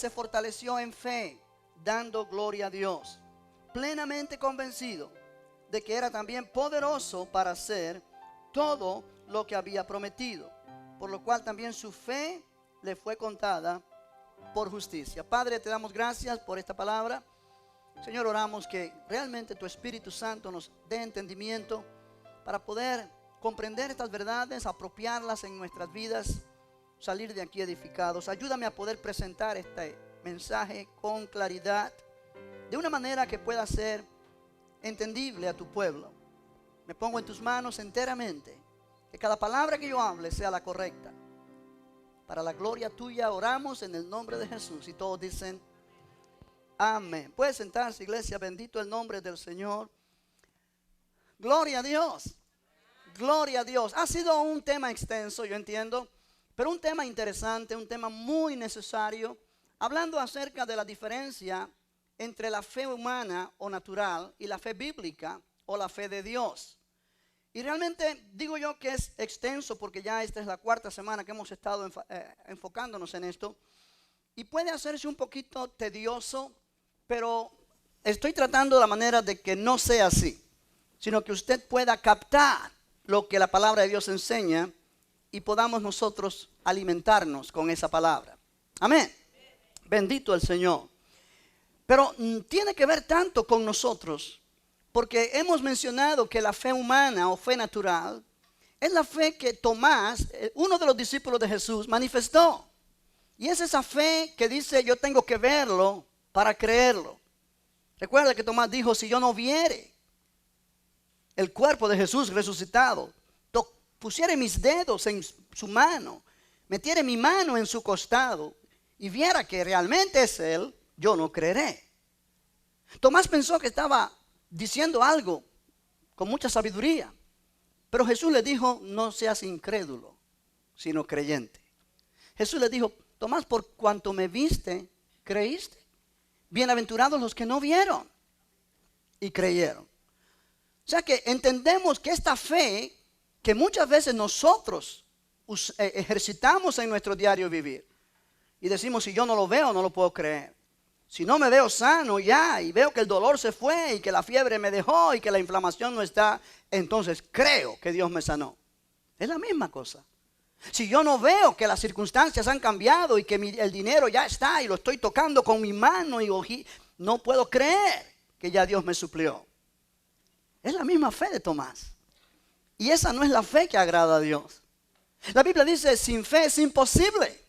se fortaleció en fe, dando gloria a Dios, plenamente convencido de que era también poderoso para hacer todo lo que había prometido, por lo cual también su fe le fue contada por justicia. Padre, te damos gracias por esta palabra. Señor, oramos que realmente tu Espíritu Santo nos dé entendimiento para poder comprender estas verdades, apropiarlas en nuestras vidas, salir de aquí edificados. Ayúdame a poder presentar este mensaje con claridad, de una manera que pueda ser entendible a tu pueblo. Me pongo en tus manos enteramente, que cada palabra que yo hable sea la correcta. Para la gloria tuya oramos en el nombre de Jesús, y todos dicen amén. Puede sentarse, iglesia. Bendito el nombre del Señor. Gloria a Dios. Gloria a Dios. Ha sido un tema extenso, yo entiendo, pero un tema interesante, un tema muy necesario, hablando acerca de la diferencia entre la fe humana o natural y la fe bíblica o la fe de Dios. Y realmente digo yo que es extenso porque ya esta es la cuarta semana que hemos estado enfocándonos en esto. Y puede hacerse un poquito tedioso, pero estoy tratando de la manera de que no sea así, sino que usted pueda captar lo que la palabra de Dios enseña y podamos nosotros alimentarnos con esa palabra. Amén. Bendito el Señor. Pero tiene que ver tanto con nosotros, porque hemos mencionado que la fe humana o fe natural es la fe que Tomás, uno de los discípulos de Jesús, manifestó. Y es esa fe que dice: yo tengo que verlo para creerlo. Recuerda que Tomás dijo: si yo no viere el cuerpo de Jesús resucitado, pusiere mis dedos en su mano, metiere mi mano en su costado y viera que realmente es Él, yo no creeré. Tomás pensó que estaba diciendo algo con mucha sabiduría, pero Jesús le dijo: no seas incrédulo, sino creyente. Jesús le dijo: Tomás, por cuanto me viste, creíste. Bienaventurados los que no vieron y creyeron. O sea que entendemos que esta fe que muchas veces nosotros ejercitamos en nuestro diario vivir, y decimos: si yo no lo veo, no lo puedo creer. Si no me veo sano ya, y veo que el dolor se fue, y que la fiebre me dejó, y que la inflamación no está, entonces creo que Dios me sanó. Es la misma cosa. Si yo no veo que las circunstancias han cambiado y que el dinero ya está y lo estoy tocando con mi mano y no puedo creer que ya Dios me suplió. Es la misma fe de Tomás. Y esa no es la fe que agrada a Dios. La Biblia dice: sin fe es imposible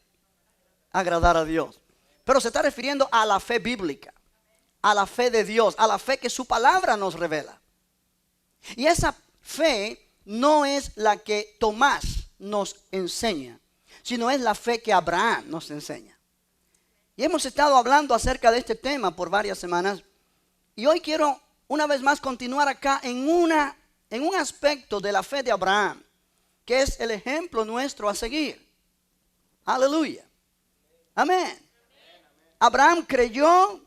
agradar a Dios. Pero se está refiriendo a la fe bíblica, a la fe de Dios, a la fe que su palabra nos revela. Y esa fe no es la que Tomás nos enseña, sino es la fe que Abraham nos enseña. Y hemos estado hablando acerca de este tema por varias semanas, y hoy quiero una vez más continuar acá en un aspecto de la fe de Abraham, que es el ejemplo nuestro a seguir. Aleluya. Amén. Abraham creyó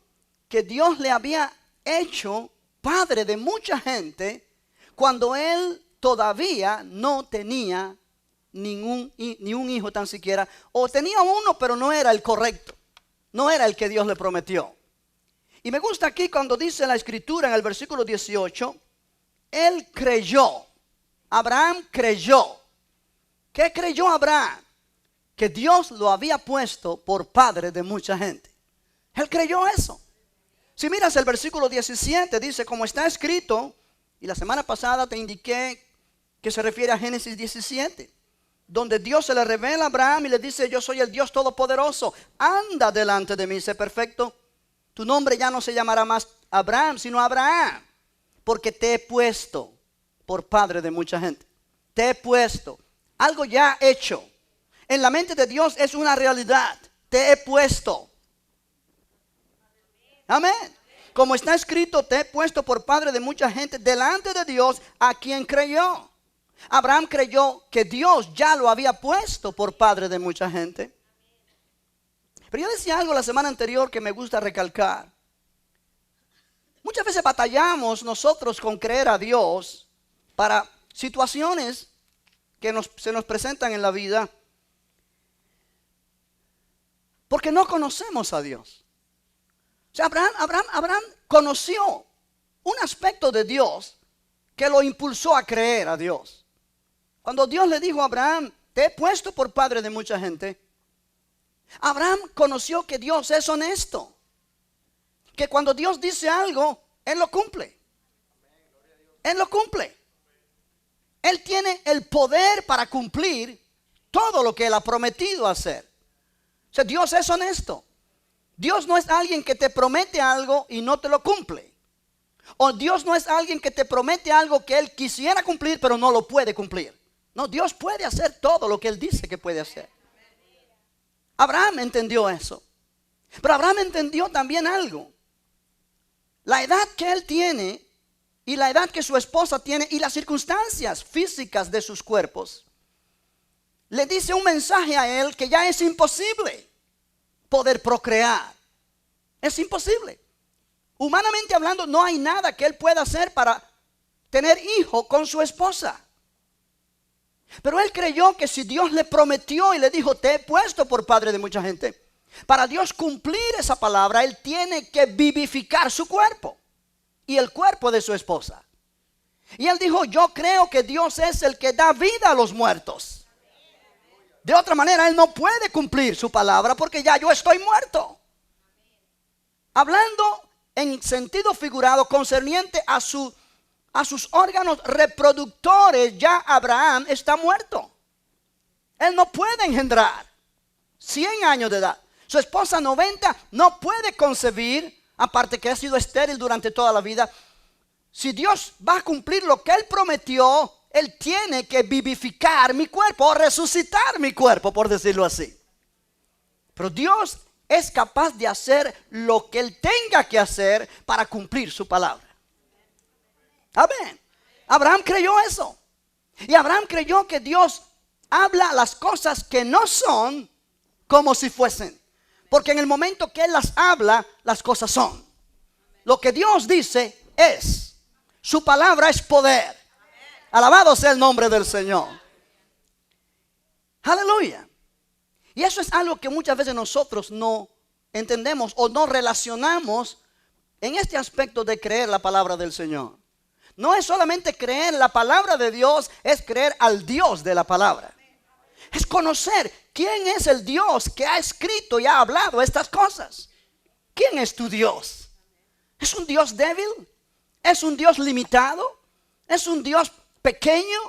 que Dios le había hecho padre de mucha gente cuando él todavía no tenía ni un hijo tan siquiera, o tenía uno pero no era el correcto, no era el que Dios le prometió. Y me gusta aquí cuando dice la escritura en el versículo 18, él creyó. Abraham creyó. ¿Qué creyó Abraham? Que Dios lo había puesto por padre de mucha gente. Él creyó eso. Si miras el versículo 17, dice: como está escrito, y la semana pasada te indiqué que se refiere a Génesis 17, donde Dios se le revela a Abraham y le dice: yo soy el Dios Todopoderoso, anda delante de mí, sé perfecto. Tu nombre ya no se llamará más Abraham, sino Abraham, porque te he puesto por padre de mucha gente. Te he puesto, algo ya hecho. En la mente de Dios es una realidad. Te he puesto. Amén. Como está escrito: te he puesto por padre de mucha gente delante de Dios a quien creyó. Abraham creyó que Dios ya lo había puesto por padre de mucha gente. Pero yo decía algo la semana anterior que me gusta recalcar. Muchas veces batallamos nosotros con creer a Dios para situaciones que se nos presentan en la vida, Porque no conocemos a Dios. O sea, Abraham conoció un aspecto de Dios que lo impulsó a creer a Dios. Cuando Dios le dijo a Abraham, te he puesto por padre de mucha gente, Abraham conoció que Dios es honesto. Que cuando Dios dice algo, Él lo cumple. Él lo cumple. Él tiene el poder para cumplir todo lo que Él ha prometido hacer. O sea, Dios es honesto. Dios no es alguien que te promete algo y no te lo cumple. O Dios no es alguien que te promete algo que Él quisiera cumplir pero no lo puede cumplir. No, Dios puede hacer todo lo que Él dice que puede hacer. Abraham entendió eso. Pero Abraham entendió también algo. La edad que él tiene y la edad que su esposa tiene y las circunstancias físicas de sus cuerpos le dice un mensaje a él que ya es imposible poder procrear. Es imposible. Humanamente hablando, no hay nada que él pueda hacer para tener hijo con su esposa. Pero él creyó que si Dios le prometió y le dijo, te he puesto por padre de mucha gente, para Dios cumplir esa palabra, Él tiene que vivificar su cuerpo y el cuerpo de su esposa. Y él dijo, yo creo que Dios es el que da vida a los muertos. De otra manera, Él no puede cumplir su palabra porque ya yo estoy muerto. Hablando en sentido figurado concerniente a sus órganos reproductores, ya Abraham está muerto. Él no puede engendrar. 100 años de edad. Su esposa 90 no puede concebir, aparte que ha sido estéril durante toda la vida. Si Dios va a cumplir lo que Él prometió, Él tiene que vivificar mi cuerpo o resucitar mi cuerpo, por decirlo así. Pero Dios es capaz de hacer lo que Él tenga que hacer para cumplir su palabra. Amén. Abraham creyó eso. Y Abraham creyó que Dios habla las cosas que no son como si fuesen. Porque en el momento que Él las habla, las cosas son. Lo que Dios dice es. Su palabra es poder. Alabado sea el nombre del Señor. Aleluya. Y eso es algo que muchas veces nosotros no entendemos o no relacionamos en este aspecto de creer la palabra del Señor. No es solamente creer la palabra de Dios, es creer al Dios de la palabra. Es conocer quién es el Dios que ha escrito y ha hablado estas cosas. ¿Quién es tu Dios? ¿Es un Dios débil? ¿Es un Dios limitado? ¿Es un Dios pequeño?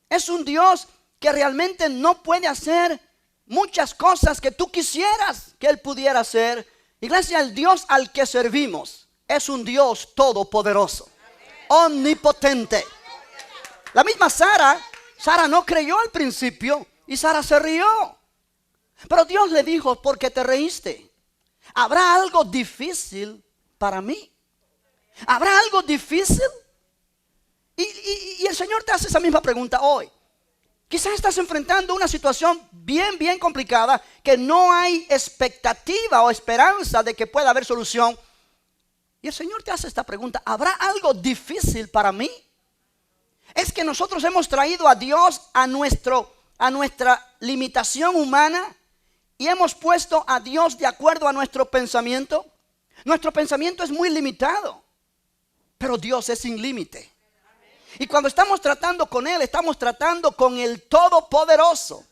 ¿Es un Dios que realmente no puede hacer muchas cosas que tú quisieras que Él pudiera hacer? Iglesia, el Dios al que servimos es un Dios todopoderoso, omnipotente. La misma Sara no creyó al principio y Sara se rió. Pero Dios le dijo, ¿por qué te reíste? ¿Habrá algo difícil para mí? ¿Habrá algo difícil? Y el Señor te hace esa misma pregunta hoy. Quizás estás enfrentando una situación bien complicada que no hay expectativa o esperanza de que pueda haber solución. Y el Señor te hace esta pregunta, ¿habrá algo difícil para mí? Es que nosotros hemos traído a Dios a nuestra limitación humana y hemos puesto a Dios de acuerdo a nuestro pensamiento. Nuestro pensamiento es muy limitado, pero Dios es sin límite. Y cuando estamos tratando con Él, estamos tratando con el Todopoderoso,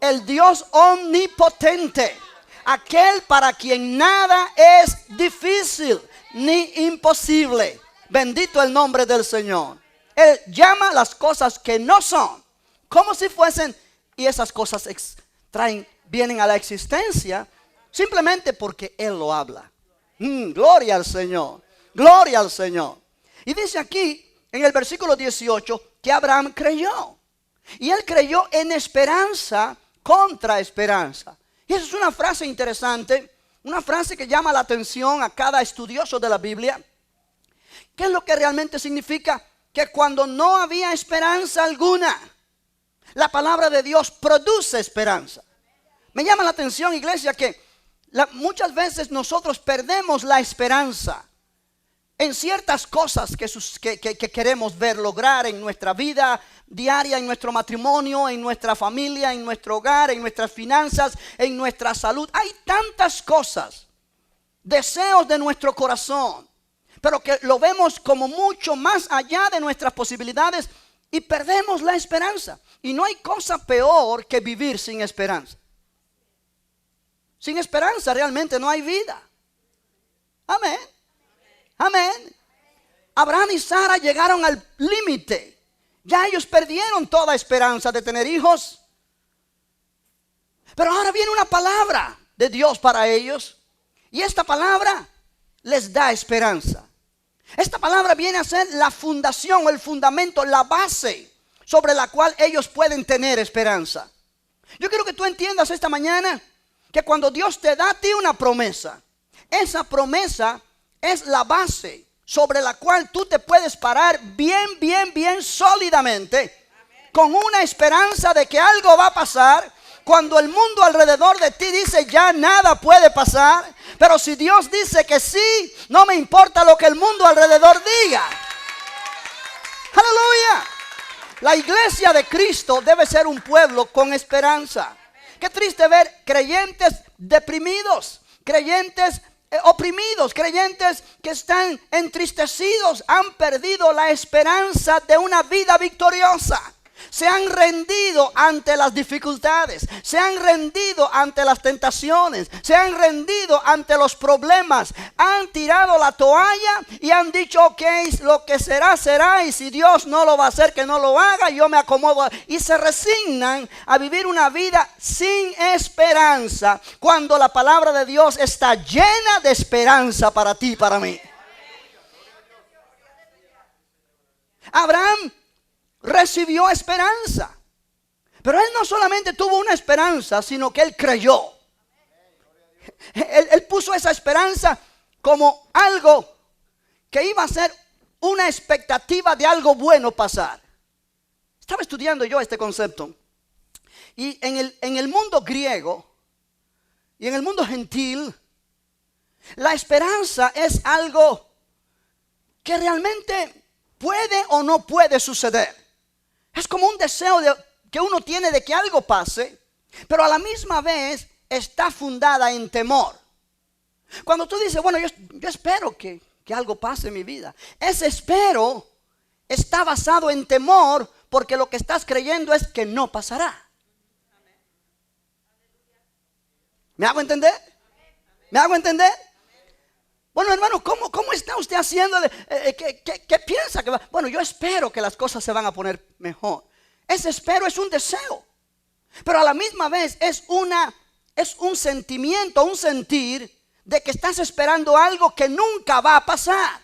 el Dios omnipotente, aquel para quien nada es difícil ni imposible. Bendito el nombre del Señor. Él llama las cosas que no son como si fuesen, y esas cosas vienen a la existencia simplemente porque Él lo habla. Gloria al Señor, gloria al Señor. Y dice aquí en el versículo 18 que Abraham creyó. Y él creyó en esperanza contra esperanza. Y esa es una frase interesante, una frase que llama la atención a cada estudioso de la Biblia. ¿Qué es lo que realmente significa? Que cuando no había esperanza alguna, la palabra de Dios produce esperanza. Me llama la atención, iglesia, que muchas veces nosotros perdemos la esperanza. en ciertas cosas que queremos ver lograr en nuestra vida diaria, en nuestro matrimonio, en nuestra familia, en nuestro hogar, en nuestras finanzas, en nuestra salud. Hay tantas cosas, deseos de nuestro corazón, pero que lo vemos como mucho más allá de nuestras posibilidades y perdemos la esperanza. Y no hay cosa peor que vivir sin esperanza. Sin esperanza realmente no hay vida. Amén. Amén. Abraham y Sara llegaron al límite. Ya ellos perdieron toda esperanza de tener hijos. Pero ahora viene una palabra de Dios para ellos. Y esta palabra les da esperanza. Esta palabra viene a ser la fundación o el fundamento, la base sobre la cual ellos pueden tener esperanza. Yo quiero que tú entiendas esta mañana que cuando Dios te da a ti una promesa, esa promesa es la base sobre la cual tú te puedes parar bien sólidamente, con una esperanza de que algo va a pasar. Cuando el mundo alrededor de ti dice ya nada puede pasar, pero si Dios dice que sí, no me importa lo que el mundo alrededor diga. Aleluya. La iglesia de Cristo debe ser un pueblo con esperanza. Qué triste ver creyentes deprimidos, creyentes oprimidos, creyentes que están entristecidos, han perdido la esperanza de una vida victoriosa. Se han rendido ante las dificultades, se han rendido ante las tentaciones, se han rendido ante los problemas, han tirado la toalla y han dicho ok, lo que será, será, y si Dios no lo va a hacer, que no lo haga, yo me acomodo. Y se resignan a vivir una vida sin esperanza, cuando la palabra de Dios está llena de esperanza para ti y para mí. Abraham recibió esperanza, pero él no solamente tuvo una esperanza, sino que él creyó. Él puso esa esperanza como algo que iba a ser una expectativa de algo bueno pasar. Estaba estudiando yo este concepto, y en el mundo griego y en el mundo gentil, la esperanza es algo que realmente puede o no puede suceder. Es como un deseo que uno tiene de que algo pase, pero a la misma vez está fundada en temor. Cuando tú dices, bueno, yo espero que algo pase en mi vida, ese espero está basado en temor, porque lo que estás creyendo es que no pasará. ¿Me hago entender? ¿Me hago entender? Bueno, hermano, ¿cómo está usted haciéndole? ¿Qué piensa que va? Bueno, yo espero que las cosas se van a poner mejor. Ese espero es un deseo, pero a la misma vez es un sentimiento, un sentir de que estás esperando algo que nunca va a pasar.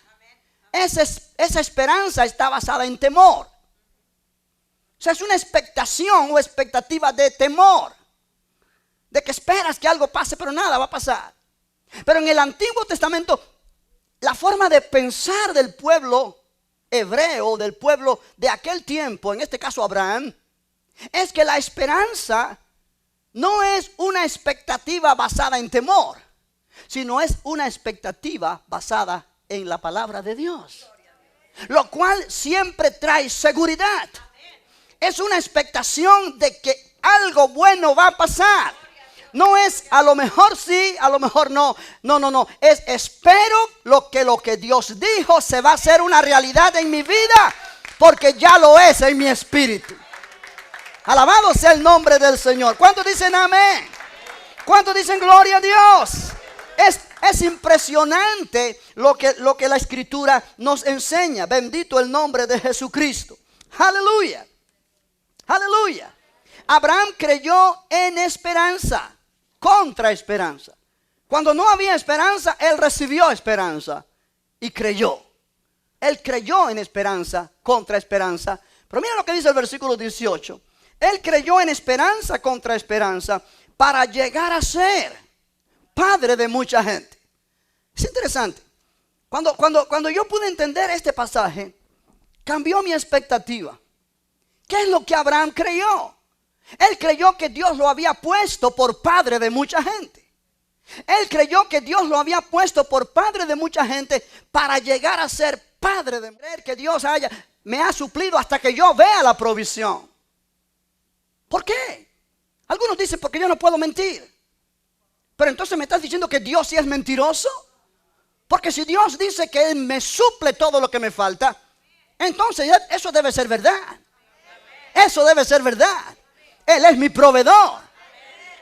Esa esperanza está basada en temor. O sea, es una expectación o expectativa de temor, de que esperas que algo pase, pero nada va a pasar. Pero en el Antiguo Testamento, la forma de pensar del pueblo hebreo, del pueblo de aquel tiempo, en este caso Abraham, es que la esperanza no es una expectativa basada en temor, sino es una expectativa basada en la palabra de Dios, lo cual siempre trae seguridad. Es una expectación de que algo bueno va a pasar. No es a lo mejor sí, a lo mejor no. No. Es espero lo que Dios dijo se va a hacer una realidad en mi vida, porque ya lo es en mi espíritu. Alabado sea el nombre del Señor. ¿Cuántos dicen amén? ¿Cuántos dicen gloria a Dios? Es impresionante lo que la Escritura nos enseña. Bendito el nombre de Jesucristo. Aleluya. Aleluya. Abraham creyó en esperanza contra esperanza. Cuando no había esperanza, él recibió esperanza y creyó. Él creyó en esperanza contra esperanza. Pero mira lo que dice el versículo 18. Él creyó en esperanza contra esperanza para llegar a ser padre de mucha gente. Es interesante. Cuando yo pude entender este pasaje, cambió mi expectativa. ¿Qué es lo que Abraham creyó? Él creyó que Dios lo había puesto por padre de mucha gente. Él creyó que Dios lo había puesto por padre de mucha gente para llegar a ser padre de mujer, que Dios me ha suplido hasta que yo vea la provisión. ¿Por qué? Algunos dicen porque yo no puedo mentir. Pero entonces me estás diciendo que Dios sí es mentiroso. Porque si Dios dice que Él me suple todo lo que me falta, entonces eso debe ser verdad. Eso debe ser verdad. Él es mi proveedor.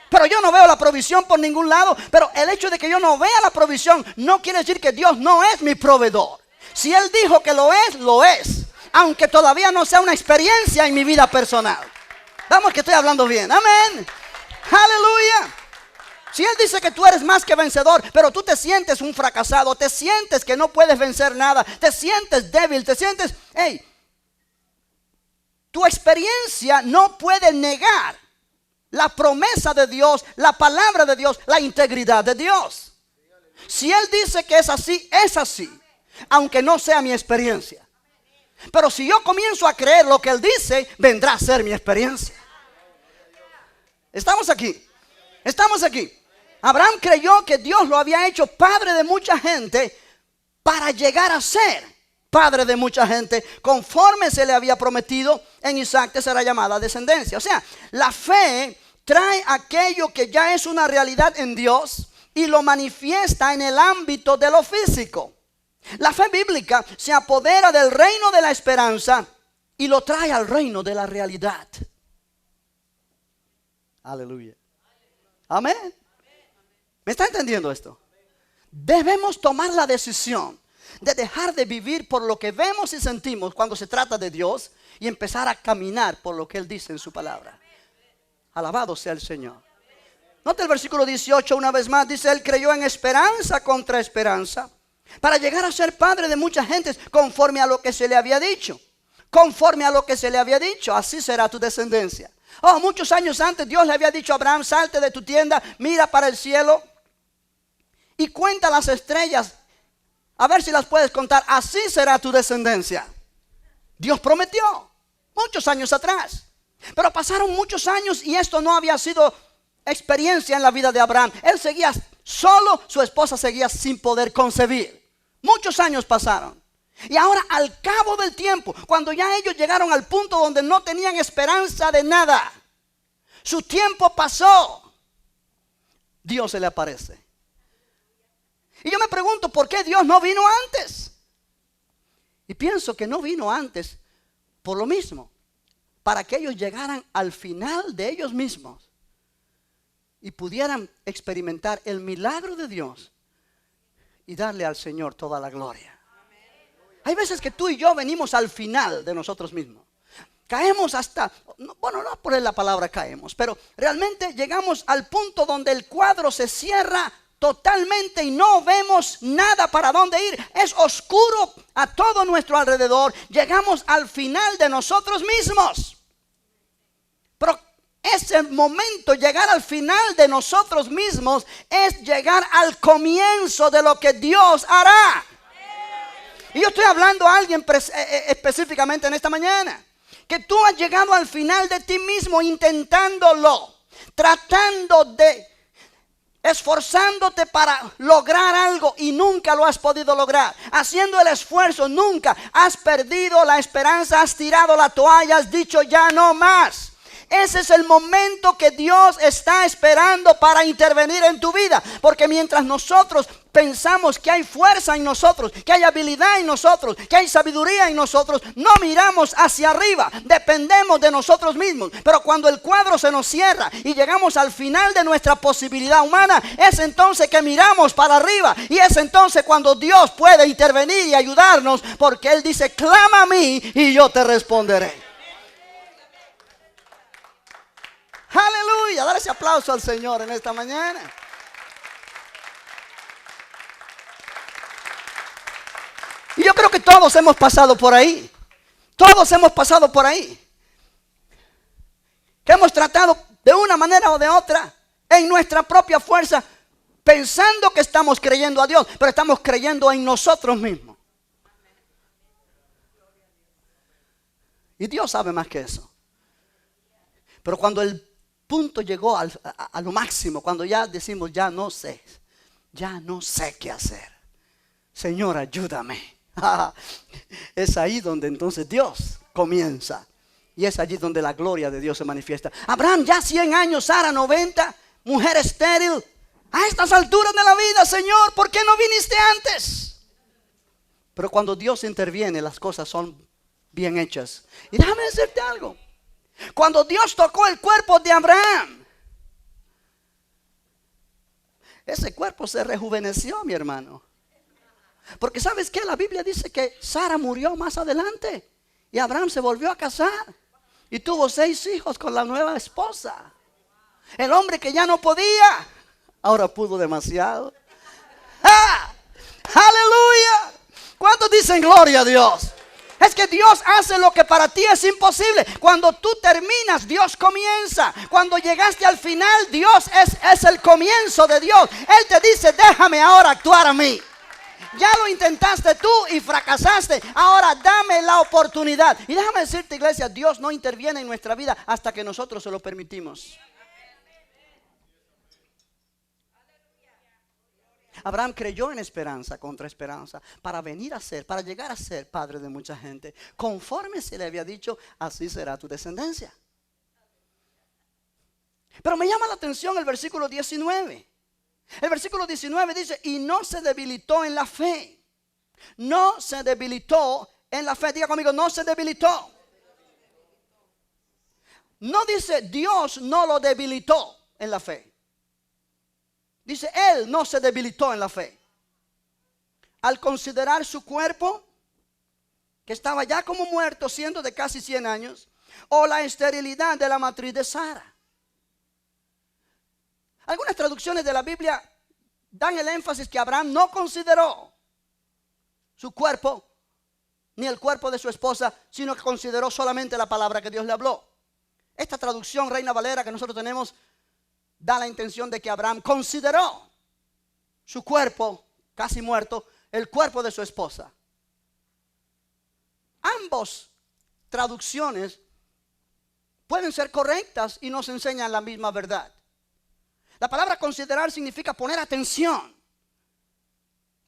Pero yo no veo la provisión por ningún lado. Pero el hecho de que yo no vea la provisión no quiere decir que Dios no es mi proveedor. Si Él dijo que lo es, lo es. Aunque todavía no sea una experiencia en mi vida personal. Vamos, que estoy hablando bien. Amén. Aleluya. Si Él dice que tú eres más que vencedor, pero tú te sientes un fracasado, te sientes que no puedes vencer nada, te sientes débil, te sientes, tu experiencia no puede negar la promesa de Dios, la palabra de Dios, la integridad de Dios. Si Él dice que es así, aunque no sea mi experiencia. Pero si yo comienzo a creer lo que Él dice, vendrá a ser mi experiencia. Estamos aquí. Estamos aquí. Abraham creyó que Dios lo había hecho padre de mucha gente para llegar a ser padre de mucha gente, conforme se le había prometido en Isaac te será llamada descendencia. O sea, la fe trae aquello que ya es una realidad en Dios y lo manifiesta en el ámbito de lo físico. La fe bíblica se apodera del reino de la esperanza y lo trae al reino de la realidad. Aleluya. Amén. ¿Me está entendiendo esto? Debemos tomar la decisión de dejar de vivir por lo que vemos y sentimos cuando se trata de Dios y empezar a caminar por lo que Él dice en su palabra. Alabado sea el Señor. Note el versículo 18 una vez más. Dice: Él creyó en esperanza contra esperanza para llegar a ser padre de muchas gentes, conforme a lo que se le había dicho. Conforme a lo que se le había dicho, así será tu descendencia. Oh, muchos años antes Dios le había dicho a Abraham: salte de tu tienda, mira para el cielo y cuenta las estrellas, a ver si las puedes contar. Así será tu descendencia. Dios prometió muchos años atrás. Pero pasaron muchos años y esto no había sido experiencia en la vida de Abraham. Él seguía solo, su esposa seguía sin poder concebir. Muchos años pasaron. Y ahora, al cabo del tiempo, cuando ya ellos llegaron al punto donde no tenían esperanza de nada, su tiempo pasó, Dios se le aparece. Y yo me pregunto, ¿por qué Dios no vino antes? Y pienso que no vino antes por lo mismo, para que ellos llegaran al final de ellos mismos y pudieran experimentar el milagro de Dios y darle al Señor toda la gloria. Hay veces que tú y yo venimos al final de nosotros mismos. Caemos hasta, bueno, no por la palabra caemos, pero realmente llegamos al punto donde el cuadro se cierra totalmente y no vemos nada para dónde ir. Es oscuro a todo nuestro alrededor. Llegamos al final de nosotros mismos. Pero ese momento, llegar al final de nosotros mismos, es llegar al comienzo de lo que Dios hará. Y yo estoy hablando a alguien específicamente en esta mañana, que tú has llegado al final de ti mismo intentándolo, tratando de, esforzándote para lograr algo y nunca lo has podido lograr. Haciendo el esfuerzo, nunca has perdido la esperanza, has tirado la toalla, has dicho ya no más. Ese es el momento que Dios está esperando para intervenir en tu vida. Porque mientras nosotros pensamos que hay fuerza en nosotros, que hay habilidad en nosotros, que hay sabiduría en nosotros, no miramos hacia arriba, dependemos de nosotros mismos. Pero cuando el cuadro se nos cierra y llegamos al final de nuestra posibilidad humana, es entonces que miramos para arriba. Y es entonces cuando Dios puede intervenir y ayudarnos, porque Él dice: clama a mí y yo te responderé. Aleluya, dale ese aplauso al Señor en esta mañana. Y yo creo que todos hemos pasado por ahí. Todos hemos pasado por ahí. Que hemos tratado de una manera o de otra, en nuestra propia fuerza, pensando que estamos creyendo a Dios, pero estamos creyendo en nosotros mismos. Y Dios sabe más que eso. Pero cuando el punto llegó a lo máximo, cuando ya decimos ya no sé, ya no sé qué hacer. Señor, ayúdame. Es ahí donde entonces Dios comienza. Y es allí donde la gloria de Dios se manifiesta. Abraham ya 100 años, Sara 90, mujer estéril. A estas alturas de la vida, Señor, ¿por qué no viniste antes? Pero cuando Dios interviene, las cosas son bien hechas. Y déjame decirte algo. Cuando Dios tocó el cuerpo de Abraham, ese cuerpo se rejuveneció, mi hermano. Porque ¿sabes qué? La Biblia dice que Sara murió más adelante y Abraham se volvió a casar y tuvo 6 hijos con la nueva esposa. El hombre que ya no podía, ahora pudo demasiado. ¡Ah! ¡Aleluya! ¿Cuántos dicen gloria a Dios? Es que Dios hace lo que para ti es imposible. Cuando tú terminas, Dios comienza. Cuando llegaste al final, Dios es el comienzo de Dios. Él te dice, déjame ahora actuar a mí. Ya lo intentaste tú y fracasaste. Ahora dame la oportunidad. Y déjame decirte, iglesia, Dios no interviene en nuestra vida hasta que nosotros se lo permitimos. Abraham creyó en esperanza contra esperanza para llegar a ser padre de mucha gente. Conforme se le había dicho, así será tu descendencia. Pero me llama la atención el versículo 19. El versículo 19 dice, y no se debilitó en la fe. No se debilitó en la fe. Diga conmigo, no se debilitó. No dice Dios no lo debilitó en la fe. Dice, él no se debilitó en la fe. Al considerar su cuerpo, que estaba ya como muerto, siendo de casi 100 años, o la esterilidad de la matriz de Sara. Algunas traducciones de la Biblia dan el énfasis que Abraham no consideró su cuerpo, ni el cuerpo de su esposa, sino que consideró solamente la palabra que Dios le habló. Esta traducción, Reina Valera, que nosotros tenemos, da la intención de que Abraham consideró su cuerpo casi muerto, el cuerpo de su esposa. Ambos traducciones pueden ser correctas y nos enseñan la misma verdad. La palabra considerar significa poner atención,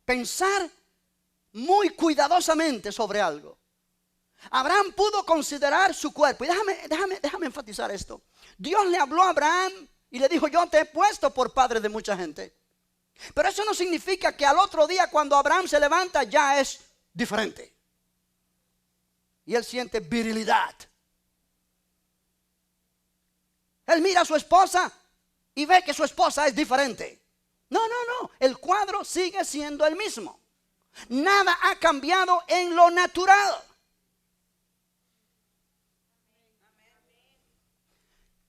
pensar muy cuidadosamente sobre algo. Abraham pudo considerar su cuerpo. Y déjame enfatizar esto. Dios le habló a Abraham y le dijo, yo te he puesto por padre de mucha gente. Pero eso no significa que al otro día cuando Abraham se levanta ya es diferente. Y él siente virilidad. Él mira a su esposa y ve que su esposa es diferente. No. El cuadro sigue siendo el mismo. Nada ha cambiado en lo natural.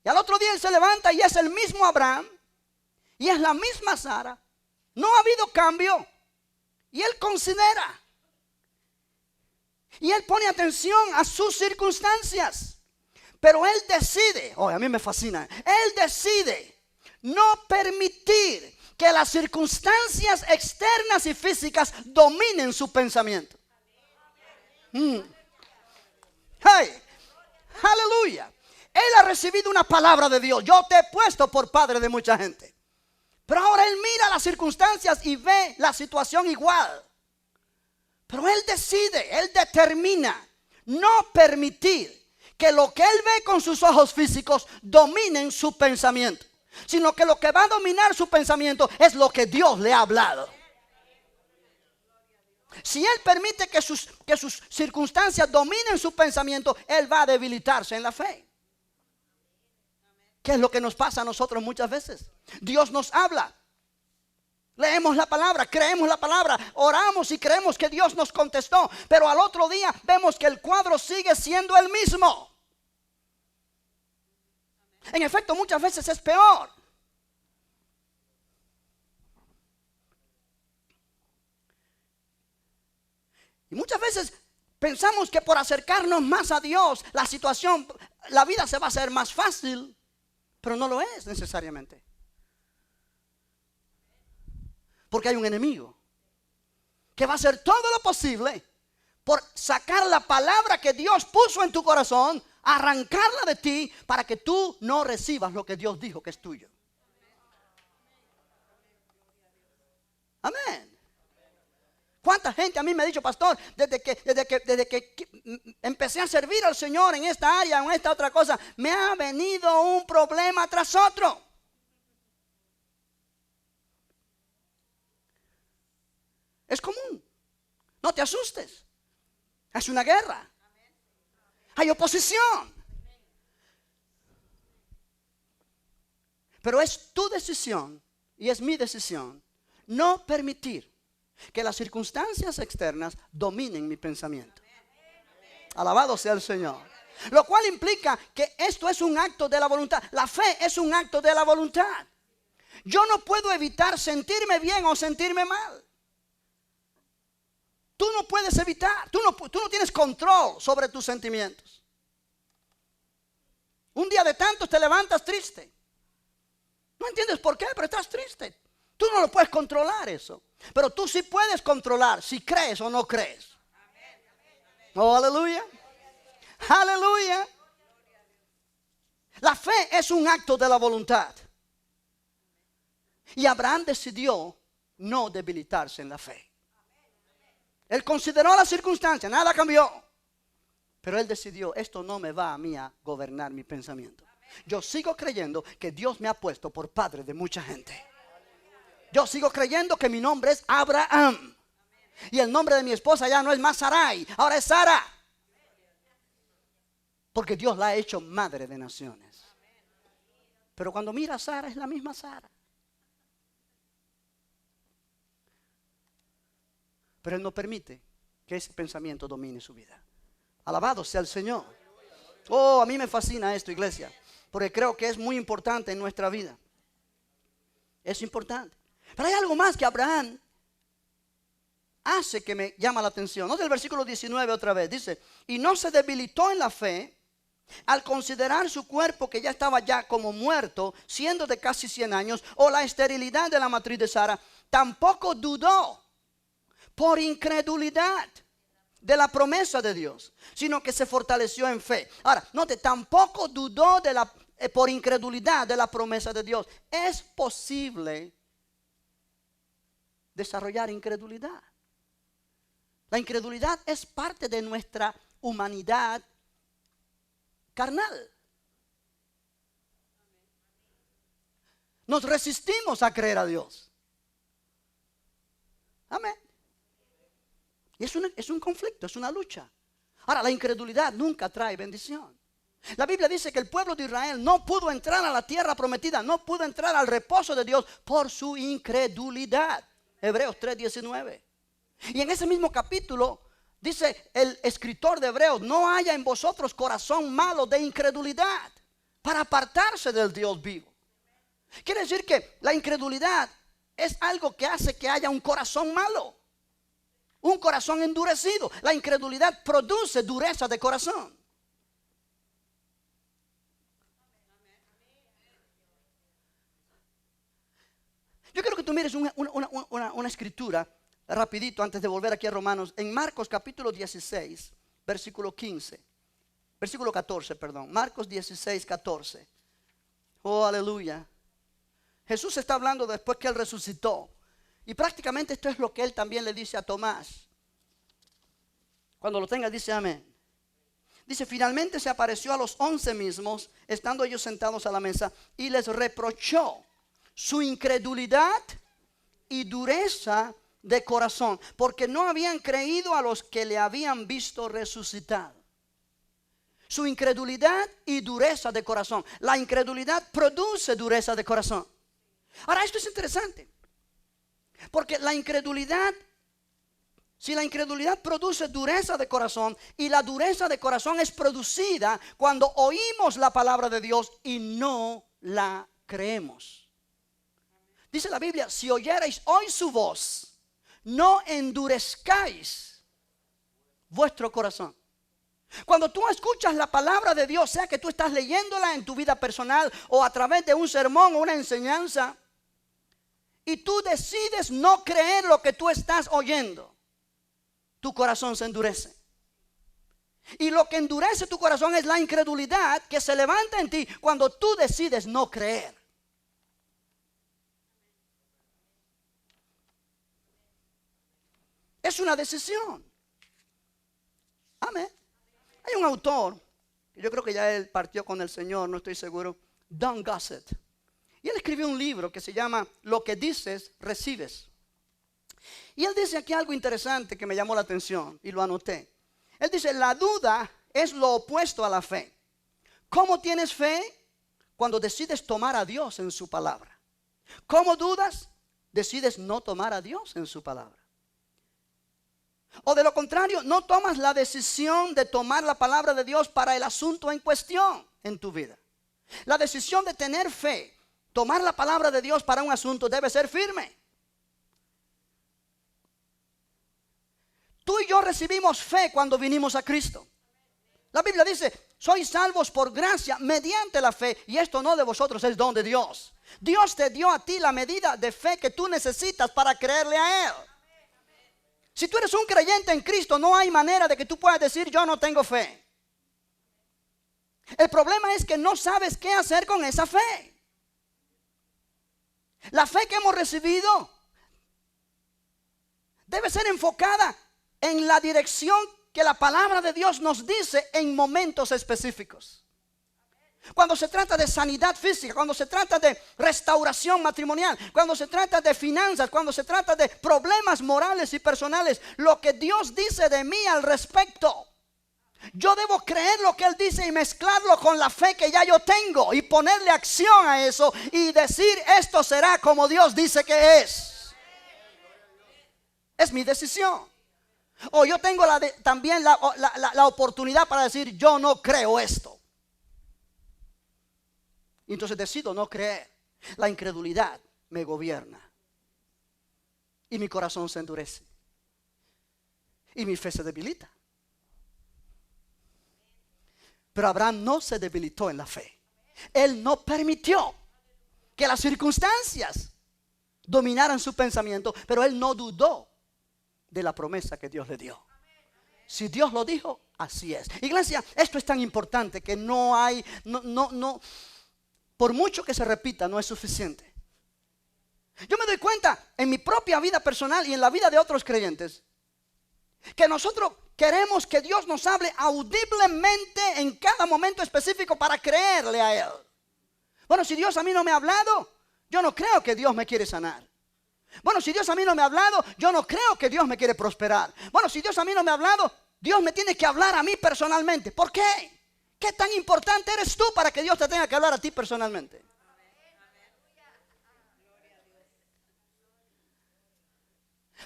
Y al otro día él se levanta y es el mismo Abraham. Y es la misma Sara. No ha habido cambio. Y él considera. Y él pone atención a sus circunstancias. Pero él decide, a mí me fascina. Él decide no permitir que las circunstancias externas y físicas dominen su pensamiento. Hey, aleluya. Él ha recibido una palabra de Dios. Yo te he puesto por padre de mucha gente. Pero ahora él mira las circunstancias y ve la situación igual. Pero él decide, él determina no permitir que lo que él ve con sus ojos físicos dominen su pensamiento. Sino que lo que va a dominar su pensamiento es lo que Dios le ha hablado. Si él permite que sus circunstancias dominen su pensamiento, él va a debilitarse en la fe. ¿Qué es lo que nos pasa a nosotros muchas veces? Dios nos habla. Leemos la palabra, creemos la palabra, oramos y creemos que Dios nos contestó. Pero al otro día vemos que el cuadro sigue siendo el mismo. En efecto, muchas veces es peor. Y muchas veces pensamos que por acercarnos más a Dios, la vida se va a hacer más fácil. Pero no lo es necesariamente. Porque hay un enemigo que va a hacer todo lo posible por sacar la palabra que Dios puso en tu corazón, arrancarla de ti para que tú no recibas lo que Dios dijo que es tuyo. Amén. ¿Cuánta gente a mí me ha dicho, pastor, desde que empecé a servir al Señor en esta área, en esta otra cosa, me ha venido un problema tras otro? Es común. No te asustes. Es una guerra. Hay oposición. Pero es tu decisión y es mi decisión no permitir que las circunstancias externas dominen mi pensamiento. Alabado sea el Señor. Lo cual implica que esto es un acto de la voluntad. La fe es un acto de la voluntad. Yo no puedo evitar sentirme bien o sentirme mal. Tú no puedes evitar. Tú no tienes control sobre tus sentimientos. Un día de tantos te levantas triste. No entiendes por qué, pero estás triste. Tú no lo puedes controlar eso. Pero tú sí puedes controlar si crees o no crees. Oh, aleluya. Aleluya. La fe es un acto de la voluntad. Y Abraham decidió no debilitarse en la fe. Él consideró las circunstancias, nada cambió. Pero él decidió, esto no me va a mí a gobernar mi pensamiento. Yo sigo creyendo que Dios me ha puesto por padre de mucha gente. Yo sigo creyendo que mi nombre es Abraham. Y el nombre de mi esposa ya no es más Sarai, ahora es Sara. Porque Dios la ha hecho madre de naciones. Pero cuando mira a Sara, es la misma Sara. Pero él no permite que ese pensamiento domine su vida. Alabado sea el Señor. Oh, a mí me fascina esto, iglesia, porque creo que es muy importante en nuestra vida. Es importante. Pero hay algo más que Abraham hace que me llama la atención. Nota el versículo 19 otra vez. Dice, y no se debilitó en la fe al considerar su cuerpo que ya estaba ya como muerto, siendo de casi 100 años, o la esterilidad de la matriz de Sara. Tampoco dudó por incredulidad de la promesa de Dios, sino que se fortaleció en fe. Ahora, note, tampoco dudó por incredulidad de la promesa de Dios. Es posible desarrollar incredulidad. La incredulidad es parte de nuestra humanidad carnal. Nos resistimos a creer a Dios. Amén. Y es un conflicto, es una lucha. Ahora, la incredulidad nunca trae bendición. La Biblia dice que el pueblo de Israel no pudo entrar a la tierra prometida, no pudo entrar al reposo de Dios por su incredulidad. Hebreos 3:19. Y en ese mismo capítulo dice el escritor de Hebreos, no haya en vosotros corazón malo de incredulidad para apartarse del Dios vivo. Quiere decir que la incredulidad es algo que hace que haya un corazón malo. Un corazón endurecido. La incredulidad produce dureza de corazón. Yo quiero que tú mires una escritura rapidito antes de volver aquí a Romanos. En Marcos capítulo 16, versículo 15. Versículo 14, perdón. Marcos 16, 14. Oh, aleluya. Jesús está hablando después que Él resucitó. Y prácticamente esto es lo que Él también le dice a Tomás. Cuando lo tenga, dice amén. Dice, finalmente se apareció a los 11 mismos, estando ellos sentados a la mesa, y les reprochó su incredulidad y dureza de corazón, porque no habían creído a los que le habían visto resucitado. Su incredulidad y dureza de corazón. La incredulidad produce dureza de corazón. Ahora, esto es interesante, porque la incredulidad, si la incredulidad produce dureza de corazón, y la dureza de corazón es producida cuando oímos la palabra de Dios y no la creemos. Dice la Biblia, si oyereis hoy su voz, no endurezcáis vuestro corazón. Cuando tú escuchas la palabra de Dios, sea que tú estás leyéndola en tu vida personal o a través de un sermón o una enseñanza, y tú decides no creer lo que tú estás oyendo, tu corazón se endurece. Y lo que endurece tu corazón es la incredulidad que se levanta en ti cuando tú decides no creer. Es una decisión. Amén. Hay un autor, yo creo que ya él partió con el Señor, no estoy seguro, Don Gossett. Y él escribió un libro que se llama Lo que dices, recibes. Y él dice aquí algo interesante que me llamó la atención y lo anoté. Él dice, la duda es lo opuesto a la fe. ¿Cómo tienes fe? Cuando decides tomar a Dios en su palabra. ¿Cómo dudas? Decides no tomar a Dios en su palabra. O de lo contrario, no tomas la decisión de tomar la palabra de Dios para el asunto en cuestión en tu vida. La decisión de tener fe, tomar la palabra de Dios para un asunto debe ser firme. Tú y yo recibimos fe cuando vinimos a Cristo. La Biblia dice, sois salvos por gracia mediante la fe, y esto no de vosotros, es don de Dios. Dios te dio a ti la medida de fe que tú necesitas para creerle a Él. Si tú eres un creyente en Cristo, no hay manera de que tú puedas decir, yo no tengo fe. El problema es que no sabes qué hacer con esa fe. La fe que hemos recibido debe ser enfocada en la dirección que la palabra de Dios nos dice en momentos específicos. Cuando se trata de sanidad física, cuando se trata de restauración matrimonial, cuando se trata de finanzas, cuando se trata de problemas morales y personales, lo que Dios dice de mí al respecto, yo debo creer lo que Él dice y mezclarlo con la fe que ya yo tengo y ponerle acción a eso y decir, esto será como Dios dice que es. Es mi decisión. O yo tengo también la oportunidad para decir, yo no creo esto. Y entonces decido no creer. La incredulidad me gobierna. Y mi corazón se endurece. Y mi fe se debilita. Pero Abraham no se debilitó en la fe. Él no permitió que las circunstancias dominaran su pensamiento. Pero él no dudó de la promesa que Dios le dio. Si Dios lo dijo, así es. Iglesia, esto es tan importante que no hay, por mucho que se repita, no es suficiente. Yo me doy cuenta en mi propia vida personal y en la vida de otros creyentes que nosotros queremos que Dios nos hable audiblemente en cada momento específico para creerle a Él. Bueno, si Dios a mí no me ha hablado, yo no creo que Dios me quiere sanar. Bueno, si Dios a mí no me ha hablado, yo no creo que Dios me quiere prosperar. Bueno, si Dios a mí no me ha hablado, Dios me tiene que hablar a mí personalmente. ¿Por qué? ¿Qué tan importante eres tú para que Dios te tenga que hablar a ti personalmente?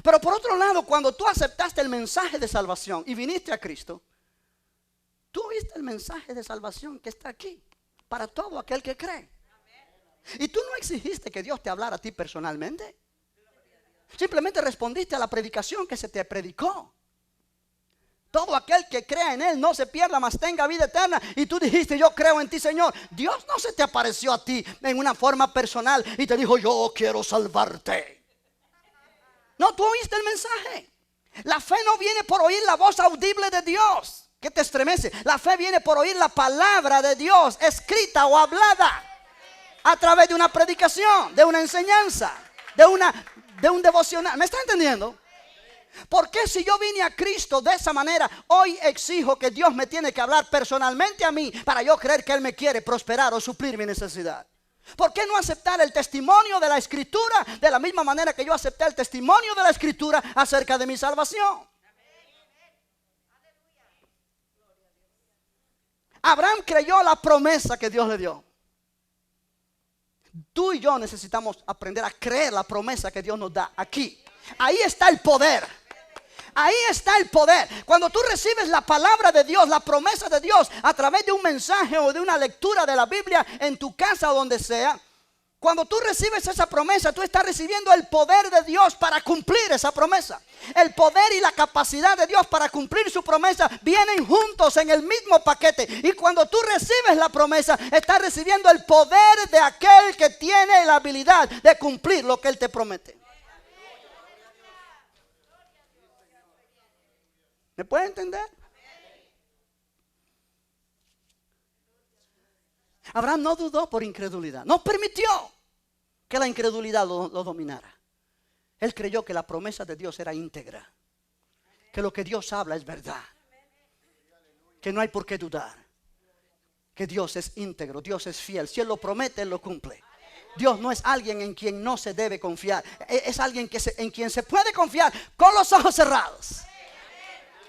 Pero por otro lado, cuando tú aceptaste el mensaje de salvación y viniste a Cristo, tú oíste el mensaje de salvación que está aquí para todo aquel que cree. Y tú no exigiste que Dios te hablara a ti personalmente. Simplemente respondiste a la predicación que se te predicó. Todo aquel que crea en Él no se pierda, mas tenga vida eterna. Y tú dijiste, yo creo en ti, Señor. Dios no se te apareció a ti en una forma personal y te dijo, yo quiero salvarte. No, tú oíste el mensaje. La fe no viene por oír la voz audible de Dios que te estremece. La fe viene por oír la palabra de Dios escrita o hablada a través de una predicación, de una enseñanza, de un devocional. ¿Me está entendiendo? Porque si yo vine a Cristo de esa manera, hoy exijo que Dios me tiene que hablar personalmente a mí para yo creer que Él me quiere prosperar o suplir mi necesidad. ¿Por qué no aceptar el testimonio de la Escritura de la misma manera que yo acepté el testimonio de la Escritura acerca de mi salvación? Abraham creyó la promesa que Dios le dio. Tú y yo necesitamos aprender a creer la promesa que Dios nos da aquí. Ahí está el poder. Ahí está el poder. Cuando tú recibes la palabra de Dios, la promesa de Dios a través de un mensaje o de una lectura de la Biblia en tu casa o donde sea, cuando tú recibes esa promesa, tú estás recibiendo el poder de Dios para cumplir esa promesa. El poder y la capacidad de Dios para cumplir su promesa vienen juntos en el mismo paquete. Y cuando tú recibes la promesa, estás recibiendo el poder de aquel que tiene la habilidad de cumplir lo que Él te promete. ¿Me puede entender? Abraham no dudó por incredulidad. No permitió que la incredulidad lo dominara. Él creyó que la promesa de Dios era íntegra. que lo que Dios habla es verdad, que no hay por qué dudar, que Dios es íntegro, Dios es fiel. Si Él lo promete, Él lo cumple. Dios no es alguien en quien no se debe confiar, es alguien en quien se puede confiar con los ojos cerrados.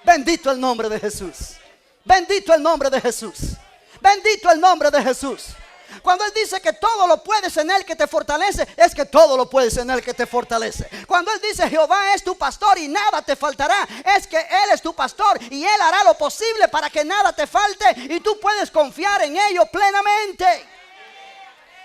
Bendito el nombre de Jesús. Bendito el nombre de Jesús. Bendito el nombre de Jesús. Cuando Él dice que todo lo puedes en Él que te fortalece, es que todo lo puedes en Él que te fortalece. Cuando Él dice Jehová es tu pastor y nada te faltará, es que Él es tu pastor y Él hará lo posible para que nada te falte y tú puedes confiar en ello plenamente.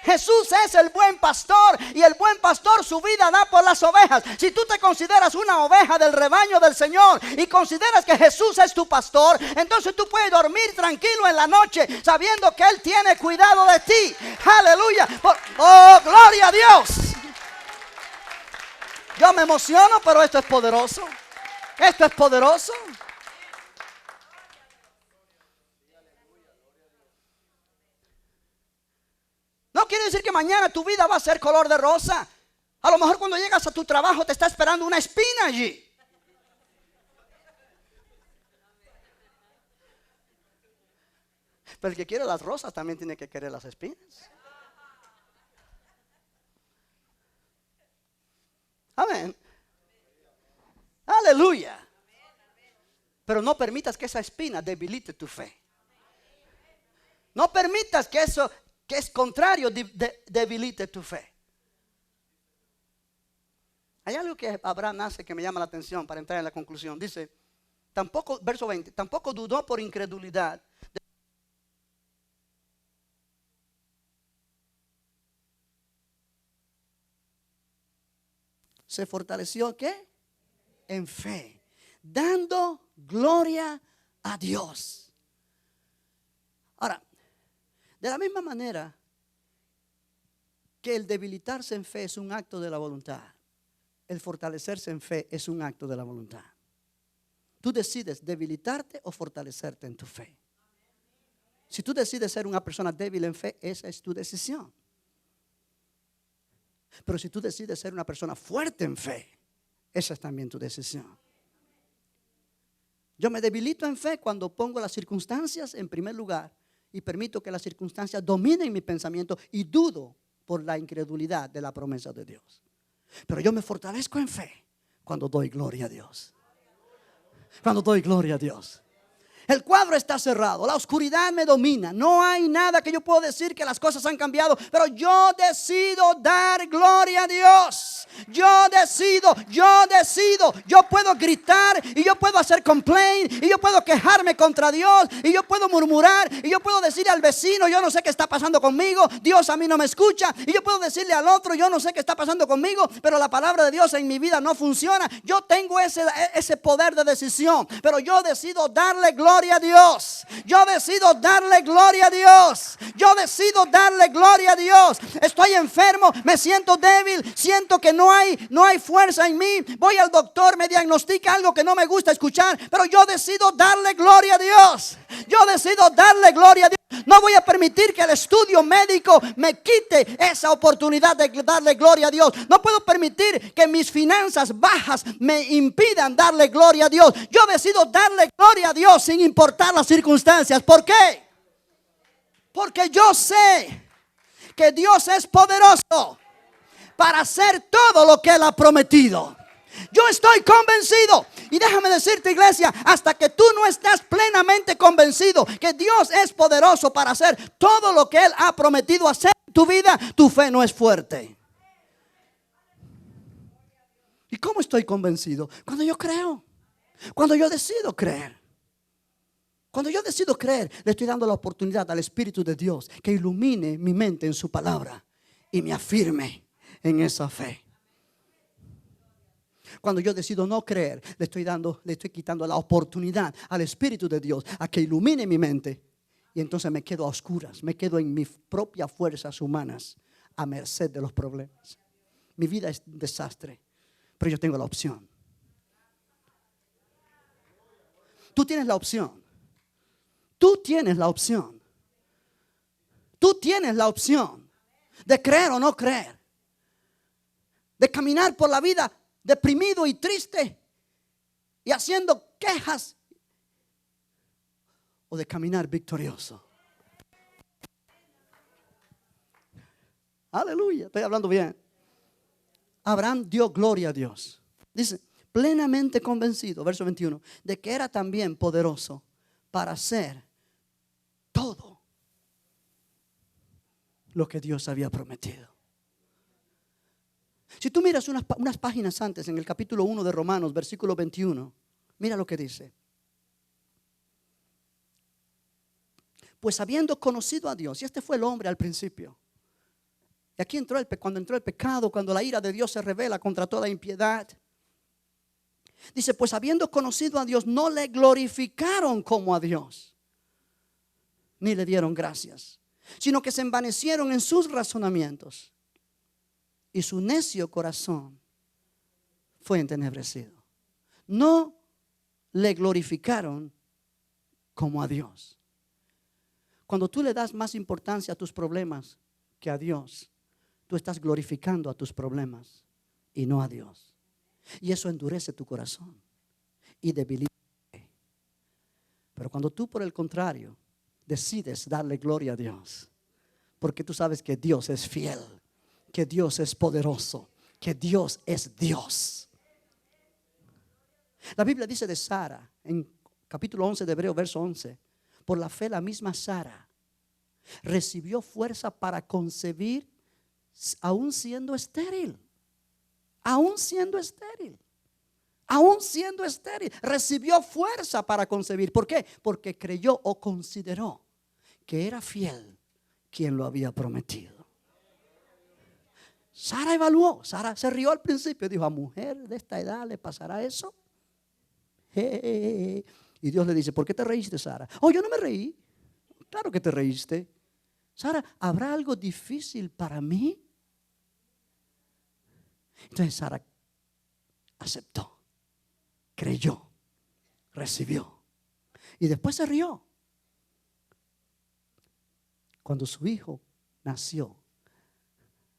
Jesús es el buen pastor y el buen pastor su vida da por las ovejas. Si tú te consideras una oveja del rebaño del Señor y consideras que Jesús es tu pastor, entonces tú puedes dormir tranquilo en la noche sabiendo que Él tiene cuidado de ti. Aleluya. Oh, gloria a Dios. Yo me emociono, pero esto es poderoso. Esto es poderoso. No quiere decir que mañana tu vida va a ser color de rosa. A lo mejor cuando llegas a tu trabajo te está esperando una espina allí. Pero el que quiere las rosas también tiene que querer las espinas. Amén. Aleluya. Pero no permitas que esa espina debilite tu fe. No permitas que eso que es contrario debilite tu fe. Hay algo que Abraham hace que me llama la atención para entrar en la conclusión. Dice, tampoco, verso 20, tampoco dudó por incredulidad. Se fortaleció, ¿qué? En fe, dando gloria a Dios. Ahora, de la misma manera que el debilitarse en fe es un acto de la voluntad, el fortalecerse en fe es un acto de la voluntad. Tú decides debilitarte o fortalecerte en tu fe. Si tú decides ser una persona débil en fe, esa es tu decisión. Pero si tú decides ser una persona fuerte en fe, esa es también tu decisión. Yo me debilito en fe cuando pongo las circunstancias en primer lugar y permito que las circunstancias dominen mi pensamiento y dudo por la incredulidad de la promesa de Dios. Pero yo me fortalezco en fe cuando doy gloria a Dios. Cuando doy gloria a Dios. El cuadro está cerrado, la oscuridad me domina. No hay nada que yo pueda decir que las cosas han cambiado, pero yo decido dar gloria a Dios. Yo decido. Yo puedo gritar y yo puedo hacer complaint y yo puedo quejarme contra Dios y yo puedo murmurar y yo puedo decirle al vecino, yo no sé qué está pasando conmigo, Dios a mí no me escucha, y yo puedo decirle al otro, yo no sé qué está pasando conmigo, pero la palabra de Dios en mi vida no funciona. Yo tengo ese poder de decisión, pero yo decido darle gloria a Dios. Yo decido darle gloria a Dios. Yo decido darle gloria a Dios. Estoy enfermo, me siento débil, siento que no hay fuerza en mí. Voy al doctor, me diagnostica algo que no me gusta escuchar, pero yo decido darle gloria a Dios. Yo decido darle gloria a Dios. No voy a permitir que el estudio médico me quite esa oportunidad de darle gloria a Dios. No puedo permitir que mis finanzas bajas me impidan darle gloria a Dios. Yo decido darle gloria a Dios sin importar las circunstancias. ¿Por qué? Porque yo sé que Dios es poderoso para hacer todo lo que Él ha prometido. Yo estoy convencido. Y déjame decirte, iglesia, hasta que tú no estás plenamente convencido que Dios es poderoso para hacer todo lo que Él ha prometido hacer en tu vida, tu fe no es fuerte. ¿Y cómo estoy convencido? Cuando yo creo. Cuando yo decido creer. Cuando yo decido creer, le estoy dando la oportunidad al Espíritu de Dios que ilumine mi mente en su palabra y me afirme en esa fe. Cuando yo decido no creer, le estoy quitando la oportunidad al Espíritu de Dios a que ilumine mi mente. Y entonces me quedo a oscuras, me quedo en mis propias fuerzas humanas, a merced de los problemas. Mi vida es un desastre, pero yo tengo la opción. Tú tienes la opción. Tú tienes la opción. Tú tienes la opción de creer o no creer. De caminar por la vida deprimido y triste y haciendo quejas o de caminar victorioso. Aleluya, estoy hablando bien. Abraham dio gloria a Dios. Dice, plenamente convencido, verso 21, de que era también poderoso para hacer todo lo que Dios había prometido. Si tú miras unas páginas antes, en el capítulo 1 de Romanos, versículo 21, mira lo que dice. Pues habiendo conocido a Dios, y este fue el hombre al principio. Y aquí cuando entró el pecado, cuando la ira de Dios se revela contra toda impiedad. Dice, pues habiendo conocido a Dios, no le glorificaron como a Dios, ni le dieron gracias, sino que se envanecieron en sus razonamientos, y su necio corazón fue entenebrecido. No le glorificaron como a Dios. Cuando tú le das más importancia a tus problemas que a Dios, tú estás glorificando a tus problemas y no a Dios. Y eso endurece tu corazón y debilita. Pero cuando tú, por el contrario, decides darle gloria a Dios, porque tú sabes que Dios es fiel, que Dios es poderoso, que Dios es Dios. La Biblia dice de Sara, en capítulo 11 de Hebreos, verso 11, por la fe la misma Sara recibió fuerza para concebir aún siendo estéril. Aún siendo estéril. Aún siendo estéril. Recibió fuerza para concebir. ¿Por qué? Porque creyó o consideró que era fiel quien lo había prometido. Sara evaluó. Sara se rió al principio. Dijo, a mujer de esta edad le pasará eso. Y Dios le dice, ¿por qué te reíste, Sara? Oh, yo no me reí. Claro que te reíste. Sara, ¿habrá algo difícil para mí? Entonces Sara aceptó, creyó, recibió y después se rió. Cuando su hijo nació,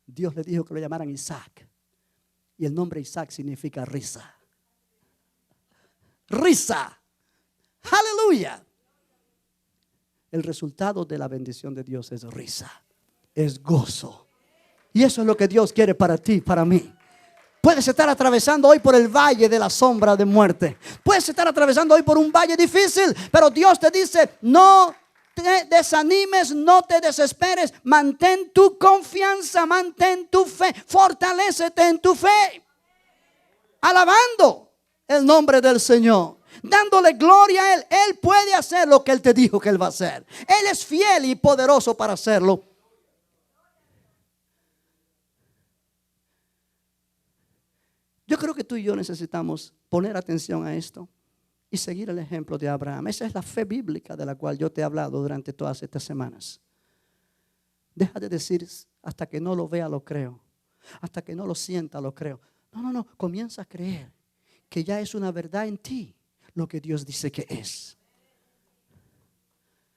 Dios le dijo que lo llamaran Isaac, y el nombre Isaac significa risa. Risa. Aleluya. El resultado de la bendición de Dios es risa, es gozo. Y eso es lo que Dios quiere para ti, para mí. Puedes estar atravesando hoy por el valle de la sombra de muerte. Puedes estar atravesando hoy por un valle difícil, pero Dios te dice, no te desanimes, no te desesperes. Mantén tu confianza, mantén tu fe, fortalécete en tu fe. Alabando el nombre del Señor, dándole gloria a Él. Él puede hacer lo que Él te dijo que Él va a hacer. Él es fiel y poderoso para hacerlo. Yo creo que tú y yo necesitamos poner atención a esto y seguir el ejemplo de Abraham. Esa es la fe bíblica de la cual yo te he hablado durante todas estas semanas. Deja de decir, hasta que no lo vea lo creo, hasta que no lo sienta lo creo. No, comienza a creer que ya es una verdad en ti lo que Dios dice que es.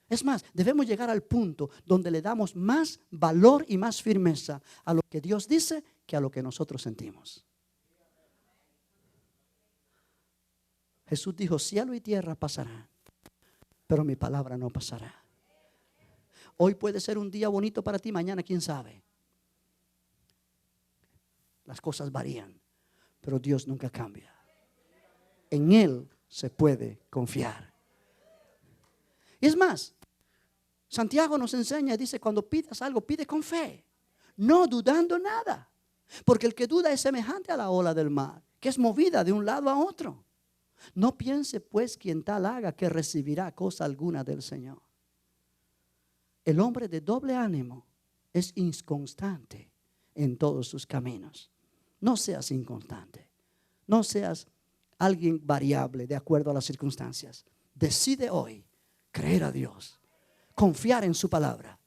Es más, debemos llegar al punto donde le damos más valor y más firmeza a lo que Dios dice que a lo que nosotros sentimos. Jesús dijo, cielo y tierra pasarán, pero mi palabra no pasará. Hoy puede ser un día bonito para ti, mañana quién sabe. Las cosas varían, pero Dios nunca cambia. En Él se puede confiar. Y es más, Santiago nos enseña y dice, cuando pidas algo, pide con fe, no dudando nada. Porque el que duda es semejante a la ola del mar, que es movida de un lado a otro. No piense pues quien tal haga que recibirá cosa alguna del Señor. El hombre de doble ánimo es inconstante en todos sus caminos. No seas inconstante. No seas alguien variable de acuerdo a las circunstancias. Decide hoy creer a Dios, confiar en su palabra.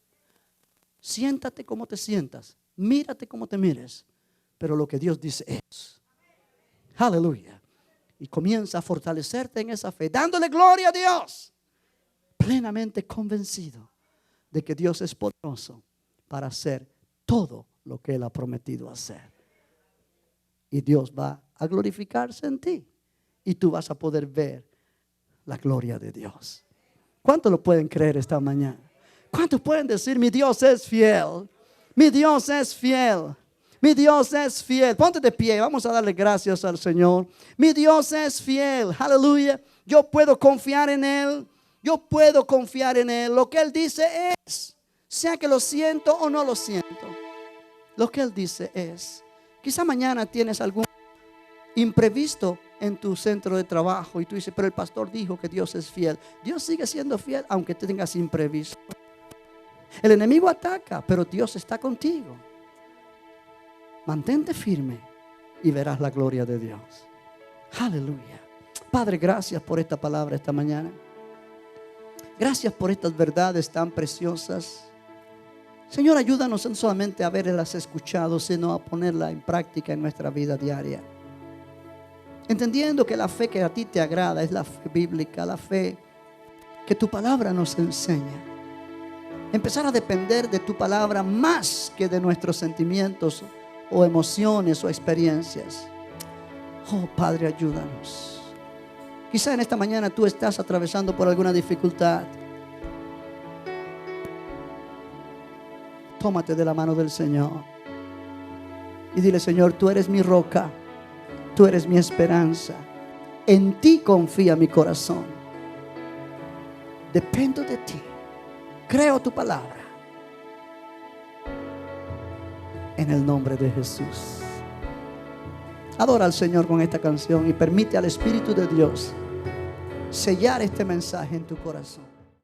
Siéntate como te sientas, mírate como te mires, pero lo que Dios dice es. Aleluya. Y comienza a fortalecerte en esa fe, dándole gloria a Dios, plenamente convencido de que Dios es poderoso para hacer todo lo que Él ha prometido hacer. Y Dios va a glorificarse en ti. Y tú vas a poder ver la gloria de Dios. ¿Cuántos lo pueden creer esta mañana? ¿Cuántos pueden decir, mi Dios es fiel? Mi Dios es fiel. Mi Dios es fiel. Ponte de pie, vamos a darle gracias al Señor. Mi Dios es fiel. Aleluya. Yo puedo confiar en Él. Yo puedo confiar en Él. Lo que Él dice es, sea que lo siento o no lo siento. Lo que Él dice es. Quizá mañana tienes algún imprevisto en tu centro de trabajo y tú dices, pero el pastor dijo que Dios es fiel. Dios sigue siendo fiel aunque tengas imprevisto. El enemigo ataca, pero Dios está contigo. Mantente firme y verás la gloria de Dios. Aleluya. Padre, gracias por esta palabra esta mañana. Gracias por estas verdades tan preciosas. Señor, ayúdanos no solamente a haberlas escuchado, sino a ponerla en práctica en nuestra vida diaria. Entendiendo que la fe que a ti te agrada es la fe bíblica, la fe que tu palabra nos enseña. Empezar a depender de tu palabra más que de nuestros sentimientos o emociones o experiencias. Oh Padre, ayúdanos. Quizá en esta mañana tú estás atravesando por alguna dificultad. Tómate de la mano del Señor y dile, Señor, tú eres mi roca, tú eres mi esperanza. En ti confía mi corazón. Dependo de ti. Creo tu palabra. En el nombre de Jesús. Adora al Señor con esta canción y permite al Espíritu de Dios sellar este mensaje en tu corazón.